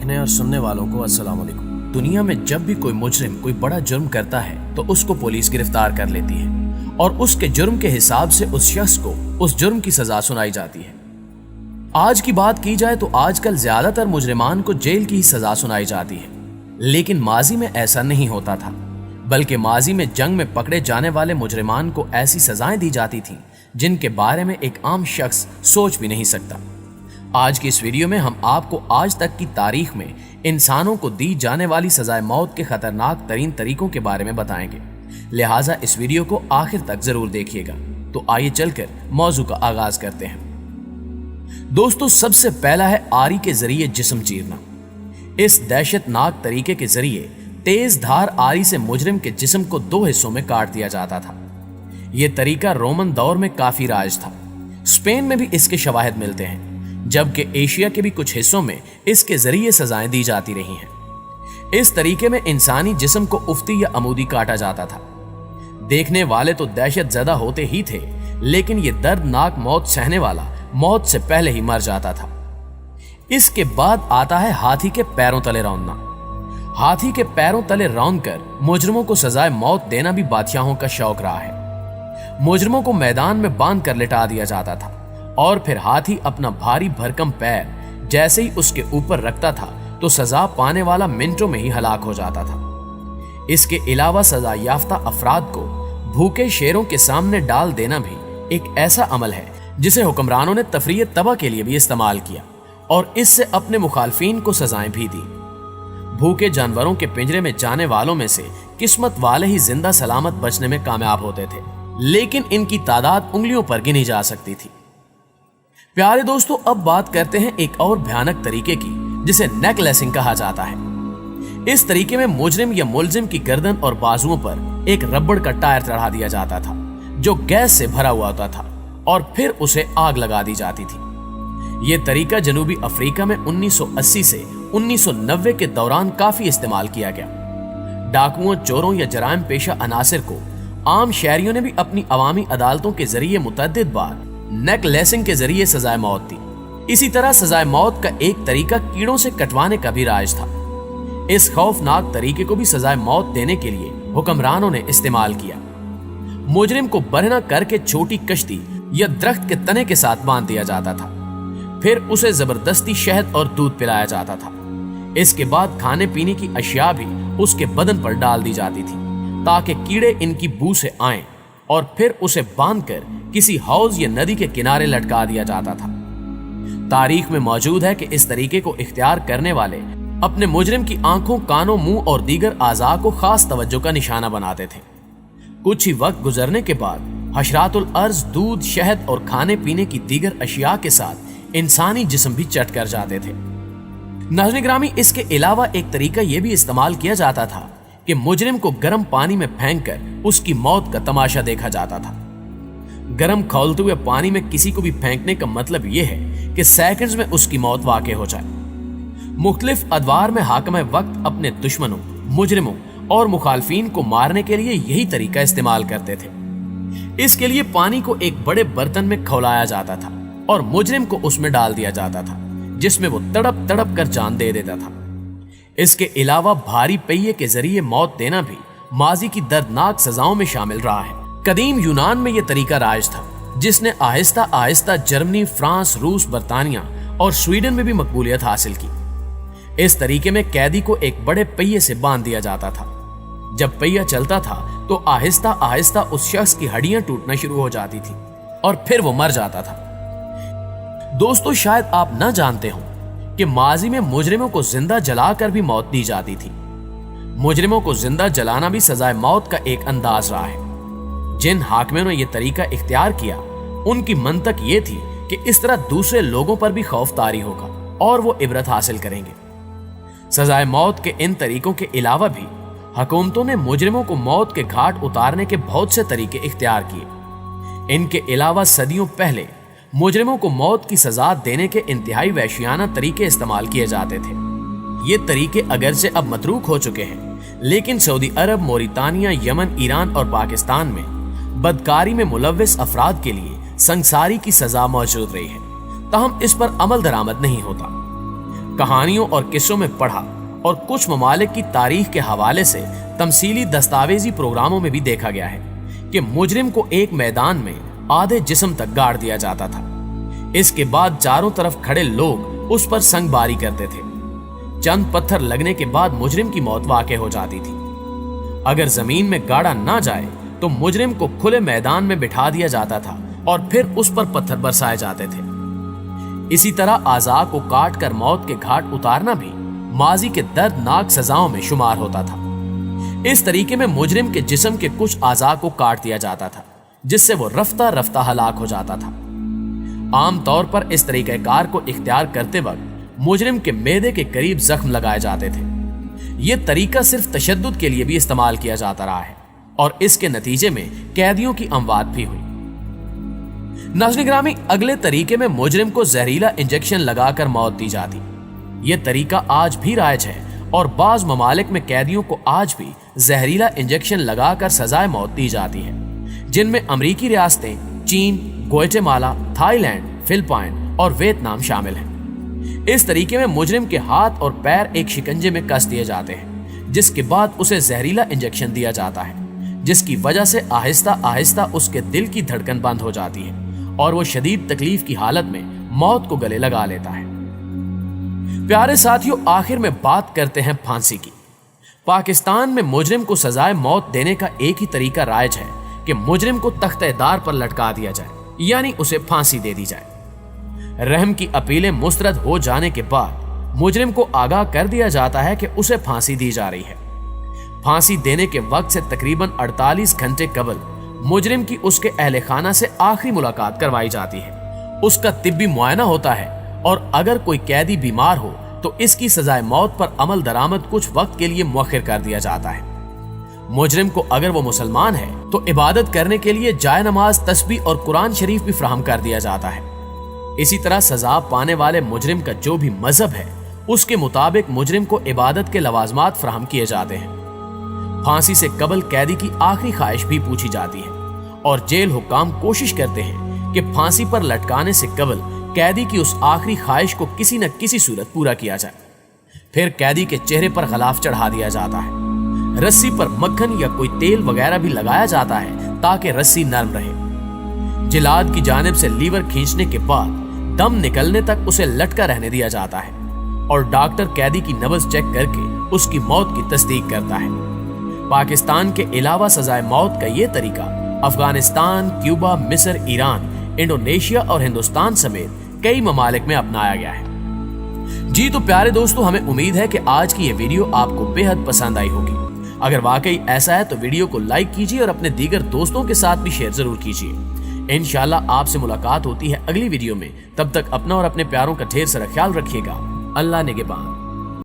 देखने और सुनने वालों को अस्सलाम वालेकुम। दुनिया में जब भी कोई मुजरिम कोई बड़ा जुर्म करता है तो उसको पुलिस गिरफ्तार कर लेती है और उसके जुर्म के हिसाब से उस शख्स को उस जुर्म की सजा सुनाई जाती है। आज की बात की जाए तो आजकल ज्यादातर मुजरिमान को जेल की ही सजा सुनाई जाती है, लेकिन माजी में ऐसा नहीं होता था, बल्कि माजी में जंग में पकड़े जाने वाले मुजरिमान को ऐसी सजाएं दी जाती थीं जिनके बारे में एक आम शख्स सोच भी नहीं सकता। आज की इस वीडियो में हम आपको आज तक की तारीख में इंसानों को दी जाने वाली सजाए मौत के खतरनाक तरीन तरीकों के बारे में बताएंगे, लिहाजा इस वीडियो को आखिर तक जरूर देखिएगा। तो आइए चलकर मौजू का आगाज करते हैं। दोस्तों, सबसे पहला है आरी के जरिए जिस्म चीरना। इस दहशतनाक तरीके के जरिए तेज धार आरी से मुजरिम के जिस्म को दो हिस्सों में काट दिया जाता था। यह तरीका रोमन दौर में काफी राज था। स्पेन में भी इसके शवाहिद मिलते हैं, जबकि एशिया के भी कुछ हिस्सों में इसके जरिए सजाएं दी जाती रही हैं। इस तरीके में इंसानी जिस्म को उफ्ती या अमूदी काटा जाता था। देखने वाले तो दहशत ज़दा होते ही थे, लेकिन यह दर्दनाक मौत सहने वाला मौत से पहले ही मर जाता था। इसके बाद आता है हाथी के पैरों तले रौंदना। हाथी के पैरों तले रौंद कर मुजरिमों को सजाए मौत देना भी बादशाहों का शौक रहा है। मुजरिमों को मैदान में बांध कर लिटा दिया जाता था और फिर हाथी अपना भारी भरकम पैर जैसे ही उसके ऊपर रखता था तो सजा पाने वाला मिनटों में ही हलाक हो जाता था। इसके अलावा सजा याफ्ता अफराद को भूखे शेरों के सामने डाल देना भी एक ऐसा अमल है जिसे हुक्मरानों ने तफरीह तबा के लिए भी इस्तेमाल किया और इससे अपने मुखालफीन को सजाएं भी दी। भूखे जानवरों के पिंजरे में जाने वालों में से किस्मत वाले ही जिंदा सलामत बचने में कामयाब होते थे, लेकिन इनकी तादाद उंगलियों पर गिनी जा सकती थी। प्यारे दोस्तों, अब बात करते हैं एक और भयानक तरीके की जिसे नेकलेसिंग कहा जाता है। इस तरीके में मुजरिम या मुलजिम की गर्दन और बाजुओं पर एक रबड़ का टायर चढ़ा दिया जाता था जो गैस से भरा हुआ होता था और फिर उसे आग लगा दी जाती थी। यह तरीका जनूबी अफ्रीका में 1980 से 1990 के दौरान काफी इस्तेमाल किया गया। डाकुओं, चोरों या जराइम पेशा अनासिर को आम शहरियों ने भी अपनी अवामी अदालतों के जरिए मुतअद्दिद बार नेकलेसिंग के जरिए सजाए मौत दी। इसी तरह सजाए मौत का एक तरीका कीड़ों से कटवाने का भी राज था। इस खौफनाक तरीके को भी सजाए मौत देने के लिए हुक्मरानों ने इस्तेमाल किया। मुजरिम को बरहना करके छोटी कश्ती या दरख्त के तने के साथ बांध दिया जाता था, फिर उसे जबरदस्ती शहद और दूध पिलाया जाता था। इसके बाद खाने पीने की अशिया भी उसके बदन पर डाल दी जाती थी ताकि कीड़े इनकी बू से आएं, और फिर उसे बांधकर किसी हौज या नदी के किनारे लटका दिया जाता था। तारीख में मौजूद है कि इस तरीके को इख्तियार करने वाले अपने मुजरिम की आंखों, कानों, मुंह और दीगर आज़ा को खास तवज्जो का निशाना बनाते थे। कुछ ही वक्त गुजरने के बाद हशरातुल अर्ज दूध, शहद और खाने पीने की दीगर अशिया के साथ इंसानी जिस्म भी चट कर जाते थे। नाज़रीन गिरामी, इसके अलावा एक तरीका यह भी इस्तेमाल किया जाता था कि मुजरिम को गर्म पानी में फेंक कर उसकी मौत का तमाशा देखा जाता था। गर्म खौलते हुए पानी में किसी को भी फेंकने का मतलब यह है कि सेकंड्स में उसकी मौत वाक़ई हो जाए। मुख्तलिफ अदवार में हाकिम वक्त अपने दुश्मनों, मुजरिमों और मुखालफीन को मारने के लिए यही तरीका इस्तेमाल करते थे। इसके लिए पानी को एक बड़े बर्तन में खौलाया जाता था और मुजरिम को उसमें डाल दिया जाता था, जिसमें वो तड़प तड़प कर जान दे देता था। इसके अलावा भारी पहिए के जरिए मौत देना भी माजी की दर्दनाक सजाओं में शामिल रहा है। कदीम यूनान में यह तरीका राज था, जिसने आहिस्ता आहिस्ता जर्मनी, फ्रांस, रूस, बर्तानिया और स्वीडन में भी मकबूलियत हासिल की। इस तरीके में कैदी को एक बड़े पहिए से बांध दिया जाता था। जब पहिया चलता था तो आहिस्ता आहिस्ता उस शख्स की हड्डियां टूटना शुरू हो जाती थी और फिर वो मर जाता था। दोस्तों, शायद आप न जानते हो कि माजी में मुजरिमों को जिंदा जलाकर भी मौत दी जाती थी। मुजरिमों को जिंदा जलाना भी सजाए मौत का एक अंदाज रहा है। जिन हाकिमों ने यह तरीका इख्तियार किया, उनकी मंतक ये थी कि इस तरह दूसरे लोगों पर भी खौफ तारी होगा और वो इबरत हासिल करेंगे। सजाए मौत के इन तरीकों के अलावा भी हुकूमतों ने मुजरिमों को मौत के घाट उतारने के बहुत से तरीके इख्तियार किए। इनके अलावा सदियों पहले मुजरिमों को मौत की सजा देने के इंतहाई वहशियाना तरीके इस्तेमाल किए जाते थे। ये तरीके अगरचे अब मतरूक हो चुके हैं, लेकिन सऊदी अरब, मोरितानिया, यमन, ईरान और पाकिस्तान में बदकारी में मुलव्विस अफराद के लिए संसारी की सजा मौजूद रही है, ताहम इस पर अमल दरामद नहीं होता। कहानियों और किस्सों में पढ़ा और कुछ ममालिक की तारीख के हवाले से तमसीली दस्तावेजी प्रोग्रामों में भी देखा गया है कि मुजरिम को एक मैदान में आधे जिस्म तक गाड़ दिया जाता था। इसके बाद चारों तरफ खड़े लोग उस पर संगबारी करते थे। चंद पत्थर लगने के बाद मुजरिम की मौत वाक़ हो जाती थी। अगर जमीन में गाड़ा ना जाए तो मुजरिम को खुले मैदान में बिठा दिया जाता था और फिर उस पर पत्थर बरसाए जाते थे। इसी तरह आज़ा को काट कर मौत के घाट उतारना भी माजी के दर्दनाक सजाओं में शुमार होता था। इस तरीके में मुजरिम के जिस्म के कुछ आज़ा को काट दिया जाता था, जिससे वो रफ्ता रफ्ता हलाक हो जाता था। आम तौर पर इस तरीक़ेकार को इख्तियार करते वक्त मुजरिम के मेदे के करीब जख्म लगाए जाते थे। यह तरीका सिर्फ तशद्दुद के लिए भी इस्तेमाल किया जाता रहा है और इसके नतीजे में कैदियों की अमवात भी हुई। नाज़रीन गिरामी, अगले तरीके में मुजरिम को जहरीला इंजेक्शन लगाकर मौत दी जाती। यह तरीका आज भी राइज है और बाज ममालिक में कैदियों को आज भी जहरीला इंजेक्शन लगाकर सजाए मौत दी जाती है, जिनमें अमरीकी रियासतें, चीन, ग्वाटेमाला, थाईलैंड, फिलिपाइन और वियतनाम शामिल हैं। इस तरीके में मुजरिम के हाथ और पैर एक शिकंजे में कस दिए जाते हैं, जिसके बाद उसे जहरीला इंजेक्शन दिया जाता है, जिसकी वजह से आहिस्ता आहिस्ता उसके दिल की धड़कन बंद हो जाती है और वो शदीद तकलीफ की हालत में मौत को गले लगा लेता है। प्यारे साथियों, आखिर में बात करते हैं फांसी की। पाकिस्तान में मुजरिम को सजाए मौत देने का एक ही तरीका राइज है कि मुजरिम को तख्ते-ए-दार पर लटका दिया जाए, यानी उसे फांसी दे दी जाए। रहम की अपीलें मुस्तरद हो जाने के बाद मुजरिम को आगाह कर दिया जाता है कि उसे फांसी दी जा रही है। फांसी देने के वक्त से तकरीबन 48 घंटे कबल मुजरिम की उसके अहले खाना से आखिरी मुलाकात करवाई जाती है। उसका तिब्बी मुआयना होता है और अगर कोई कैदी बीमार हो तो इसकी सजाए मौत पर अमल दरामद कुछ वक्त के लिए मुअख्खर कर दिया जाता है। मुजरिम को अगर वो मुसलमान है तो इबादत करने के लिए जाय नमाज, तस्बीह और कुरान शरीफ भी फराहम कर दिया जाता है। इसी तरह सजा पाने वाले मुजरिम का जो भी मजहब है उसके मुताबिक मुजरिम को इबादत के लवाजमात फराहम किए जाते हैं। फांसी से कबल कैदी की आखिरी ख्वाहिश भी पूछी जाती है और जेल हुक्काम कोशिश करते हैं कि फांसी पर लटकाने से कबल कैदी की उस आखिरी ख्वाहिश को किसी न किसी सूरत पूरा किया जाए। फिर कैदी के चेहरे पर गलाफ चढ़ा दिया जाता है। रस्सी पर मक्खन या कोई तेल वगैरह भी लगाया जाता है ताकि रस्सी नरम रहे। जिलाद की जानिब से लीवर खींचने के बाद दम निकलने तक उसे लटका रहने दिया जाता है और डॉक्टर कैदी की नब्ज चेक करके उसकी मौत की तस्दीक करता है। पाकिस्तान के अलावा सजाए मौत का यह तरीका अफगानिस्तान, क्यूबा, मिस्र, ईरान, इंडोनेशिया और हिंदुस्तान समेत कई ममालिक में अपनाया गया है। जी तो प्यारे दोस्तों, हमें उम्मीद है कि आज की ये वीडियो आपको बेहद पसंद आई होगी। अगर वाकई ऐसा है तो वीडियो को लाइक कीजिए और अपने दीगर दोस्तों के साथ भी शेयर जरूर कीजिए। इंशाल्लाह आपसे मुलाकात होती है अगली वीडियो में। तब तक अपना और अपने प्यारों का ढेर सारा ख्याल रखिएगा। अल्लाह निगहबान।